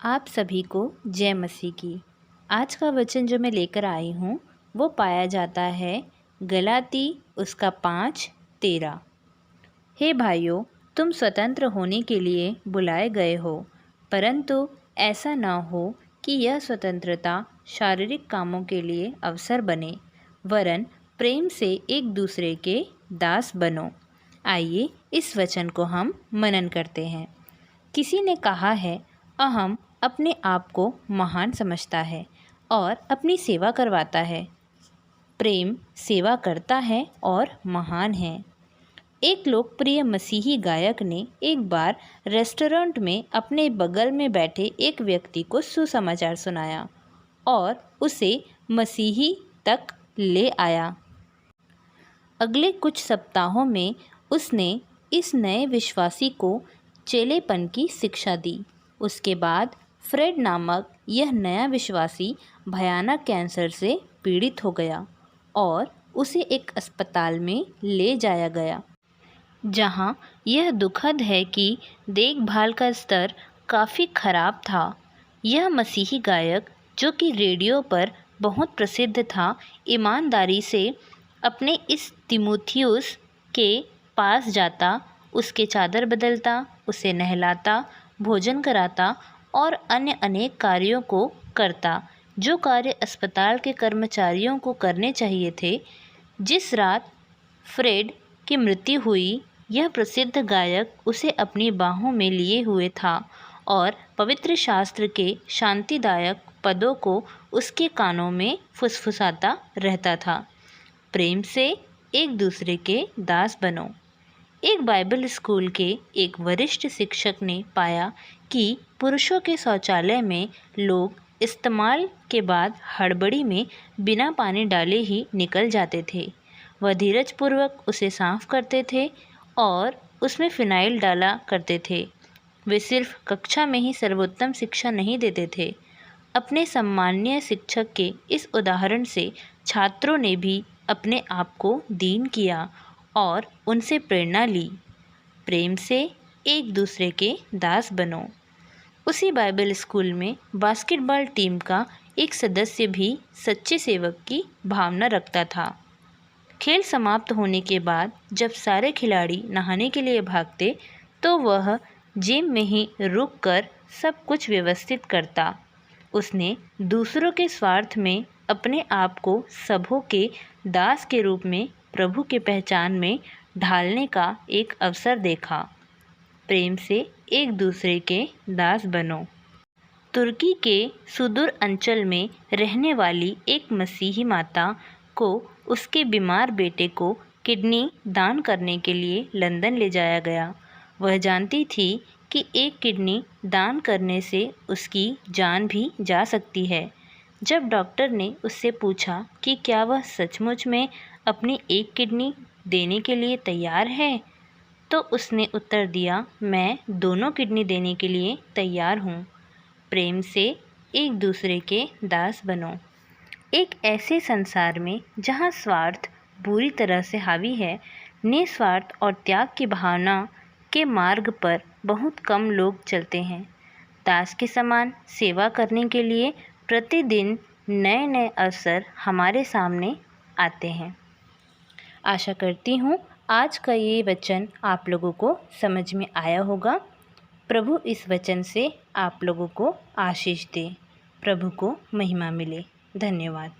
आप सभी को जय मसीह की। आज का वचन जो मैं लेकर आई हूँ वो पाया जाता है गलाती उसका 5:13। हे भाइयों, तुम स्वतंत्र होने के लिए बुलाए गए हो, परंतु ऐसा न हो कि यह स्वतंत्रता शारीरिक कामों के लिए अवसर बने, वरन प्रेम से एक दूसरे के दास बनो। आइए इस वचन को हम मनन करते हैं। किसी ने कहा है, अहम अपने आप को महान समझता है और अपनी सेवा करवाता है। प्रेम सेवा करता है और महान है। एक लोकप्रिय मसीही गायक ने एक बार रेस्टोरेंट में अपने बगल में बैठे एक व्यक्ति को सुसमाचार सुनाया और उसे मसीही तक ले आया। अगले कुछ सप्ताहों में उसने इस नए विश्वासी को चेलेपन की शिक्षा दी। उसके बाद फ्रेड नामक यह नया विश्वासी भयानक कैंसर से पीड़ित हो गया और उसे एक अस्पताल में ले जाया गया, जहां यह दुखद है कि देखभाल का स्तर काफ़ी खराब था। यह मसीही गायक, जो कि रेडियो पर बहुत प्रसिद्ध था, ईमानदारी से अपने इस तिमुथियुस के पास जाता, उसके चादर बदलता, उसे नहलाता, भोजन कराता और अन्य अनेक कार्यों को करता, जो कार्य अस्पताल के कर्मचारियों को करने चाहिए थे। जिस रात फ्रेड की मृत्यु हुई, यह प्रसिद्ध गायक उसे अपनी बाहों में लिए हुए था और पवित्र शास्त्र के शांतिदायक पदों को उसके कानों में फुसफुसाता रहता था। प्रेम से एक दूसरे के दास बनो। एक बाइबल स्कूल के एक वरिष्ठ शिक्षक ने पाया कि पुरुषों के शौचालय में लोग इस्तेमाल के बाद हड़बड़ी में बिना पानी डाले ही निकल जाते थे। वह धीरजपूर्वक उसे साफ करते थे और उसमें फिनाइल डाला करते थे। वे सिर्फ कक्षा में ही सर्वोत्तम शिक्षा नहीं देते थे। अपने सम्माननीय शिक्षक के इस उदाहरण से छात्रों ने भी अपने आप को दीन किया और उनसे प्रेरणा ली। प्रेम से एक दूसरे के दास बनो। उसी बाइबल स्कूल में बास्केटबॉल टीम का एक सदस्य भी सच्चे सेवक की भावना रखता था। खेल समाप्त होने के बाद जब सारे खिलाड़ी नहाने के लिए भागते, तो वह जिम में ही रुककर सब कुछ व्यवस्थित करता। उसने दूसरों के स्वार्थ में अपने आप को सबों के दास के रूप में प्रभु के पहचान में ढालने का एक अवसर देखा। प्रेम से एक दूसरे के दास बनो। तुर्की के सुदूर अंचल में रहने वाली एक मसीही माता को उसके बीमार बेटे को किडनी दान करने के लिए लंदन ले जाया गया। वह जानती थी कि एक किडनी दान करने से उसकी जान भी जा सकती है। जब डॉक्टर ने उससे पूछा कि क्या वह सचमुच में अपनी एक किडनी देने के लिए तैयार है, तो उसने उत्तर दिया, मैं दोनों किडनी देने के लिए तैयार हूँ। प्रेम से एक दूसरे के दास बनो। एक ऐसे संसार में जहाँ स्वार्थ बुरी तरह से हावी है, निस्वार्थ और त्याग की भावना के मार्ग पर बहुत कम लोग चलते हैं। दास के समान सेवा करने के लिए प्रतिदिन नए नए अवसर हमारे सामने आते हैं। आशा करती हूँ आज का ये वचन आप लोगों को समझ में आया होगा। प्रभु इस वचन से आप लोगों को आशीष दे। प्रभु को महिमा मिले। धन्यवाद।